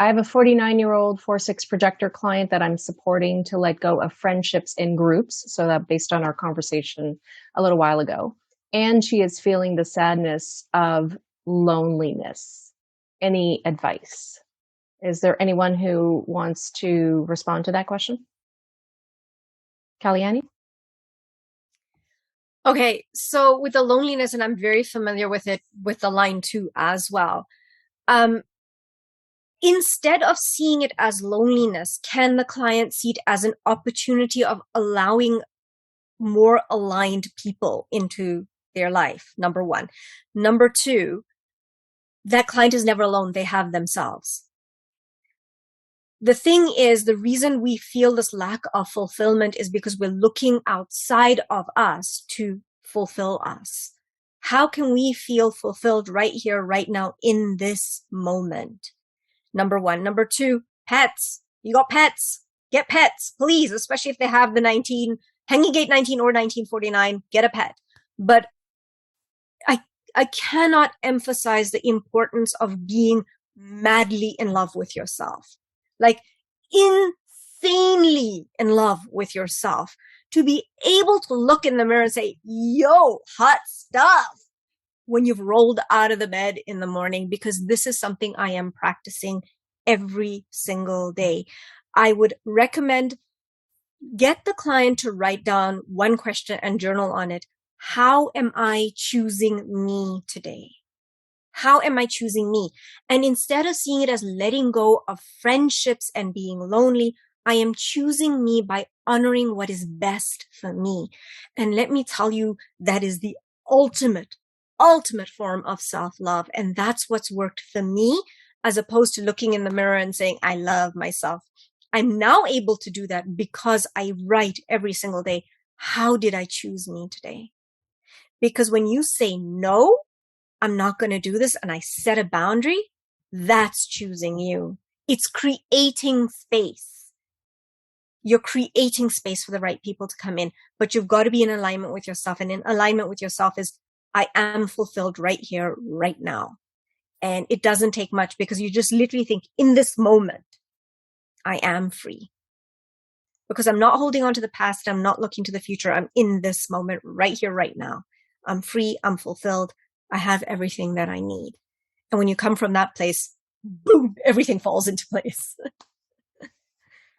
I have a 49-year-old 4/6 projector client that I'm supporting to let go of friendships in groups. So that based on our conversation a little while ago. And she is feeling the sadness of loneliness. Any advice? Is there anyone who wants to respond to that question? Kalyani? Okay, so with the loneliness, and I'm very familiar with it with the line 2 as well. Instead of seeing it as loneliness, can the client see it as an opportunity of allowing more aligned people into their life? Number one. Number two, that client is never alone. They have themselves. The thing is, the reason we feel this lack of fulfillment is because we're looking outside of us to fulfill us. How can we feel fulfilled right here, right now, in this moment? Number one. Number two, pets. You got pets. Get pets, please, especially if they have the Hanging Gate 19 or 1949, get a pet. But I cannot emphasize the importance of being madly in love with yourself. Like insanely in love with yourself. To be able to look in the mirror and say, yo, hot stuff, when you've rolled out of the bed in the morning, because this is something I am practicing every single day. I would recommend get the client to write down one question and journal on it. How am I choosing me today? How am I choosing me? And instead of seeing it as letting go of friendships and being lonely, I am choosing me by honoring what is best for me. And let me tell you, that is the ultimate form of self-love. And that's what's worked for me, as opposed to looking in the mirror and saying, I love myself. I'm now able to do that because I write every single day, how did I choose me today? Because when you say, no, I'm not going to do this, and I set a boundary, that's choosing you. It's creating space. You're creating space for the right people to come in, but you've got to be in alignment with yourself. And in alignment with yourself is, I am fulfilled right here, right now. And it doesn't take much, because you just literally think, in this moment, I am free. Because I'm not holding on to the past. I'm not looking to the future. I'm in this moment right here, right now. I'm free. I'm fulfilled. I have everything that I need. And when you come from that place, boom, everything falls into place.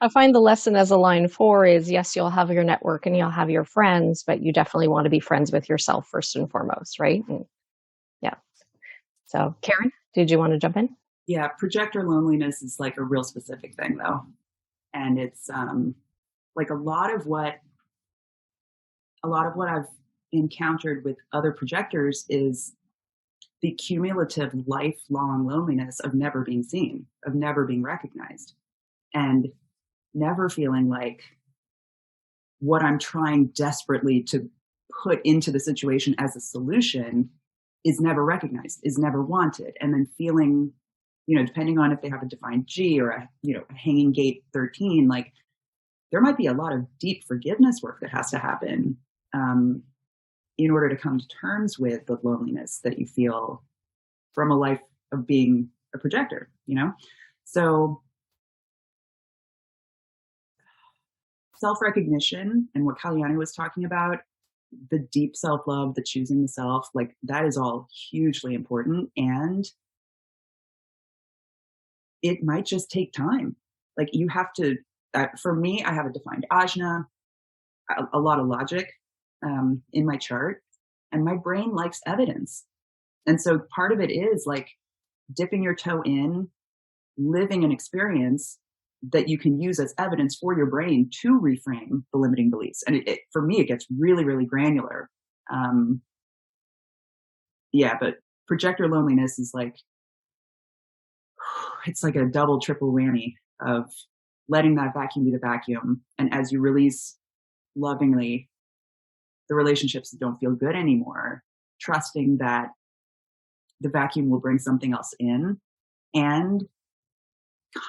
I find the lesson as a line 4 is, yes, you'll have your network and you'll have your friends, but you definitely want to be friends with yourself first and foremost, right? And yeah. So Karen, did you want to jump in? Yeah, projector loneliness is like a real specific thing though. And it's like a lot of what I've encountered with other projectors is the cumulative lifelong loneliness of never being seen, of never being recognized, and never feeling like what I'm trying desperately to put into the situation as a solution is never recognized, is never wanted. And then feeling, depending on if they have a defined G or a hanging gate 13, like there might be a lot of deep forgiveness work that has to happen in order to come to terms with the loneliness that you feel from a life of being a projector, So self-recognition and what Kalyani was talking about, the deep self-love, the choosing the self, like that is all hugely important. And it might just take time. Like you have to, for me, I have a defined ajna, a lot of logic in my chart, and my brain likes evidence. And so part of it is like dipping your toe in, living an experience that you can use as evidence for your brain to reframe the limiting beliefs. And for me, it gets really, really granular. But projector loneliness is like, it's like a double, triple whammy of letting that vacuum be the vacuum. And as you release lovingly the relationships that don't feel good anymore, trusting that the vacuum will bring something else in, and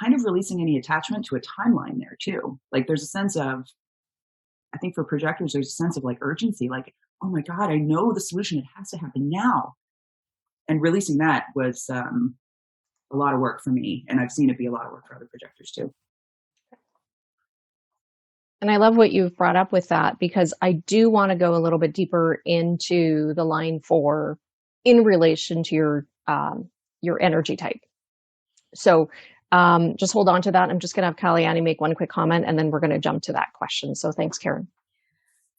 kind of releasing any attachment to a timeline there too. Like there's a sense of, I think for projectors, there's a sense of like urgency, like, oh my God, I know the solution. It has to happen now. And releasing that was a lot of work for me, and I've seen it be a lot of work for other projectors too. And I love what you've brought up with that, because I do want to go a little bit deeper into the line 4 in relation to your energy type. So just hold on to that. I'm just going to have Kalyani make one quick comment, and then we're going to jump to that question. So thanks, Karen.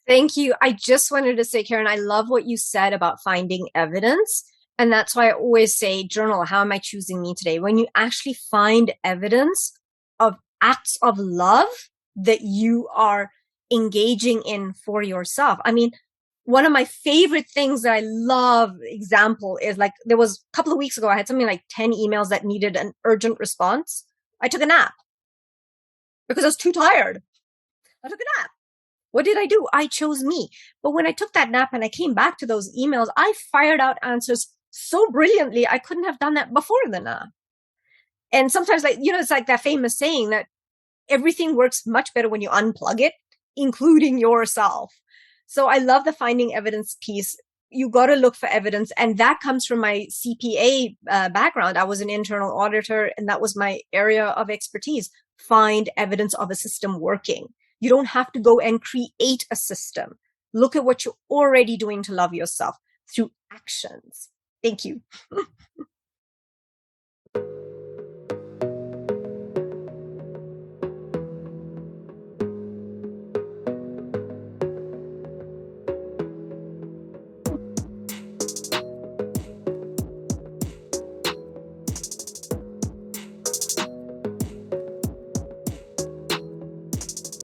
Thank you. I just wanted to say, Karen, I love what you said about finding evidence. And that's why I always say, journal, how am I choosing me today? When you actually find evidence of acts of love that you are engaging in for yourself. I mean, one of my favorite things that I love example is like, there was a couple of weeks ago, I had something like 10 emails that needed an urgent response. I took a nap because I was too tired. I took a nap. What did I do? I chose me. But when I took that nap and I came back to those emails, I fired out answers so brilliantly. I couldn't have done that before the nap. And sometimes, like, you know, it's like that famous saying that everything works much better when you unplug it, including yourself. So I love the finding evidence piece. You got to look for evidence. And that comes from my CPA background. I was an internal auditor, and that was my area of expertise. Find evidence of a system working. You don't have to go and create a system. Look at what you're already doing to love yourself through actions. Thank you.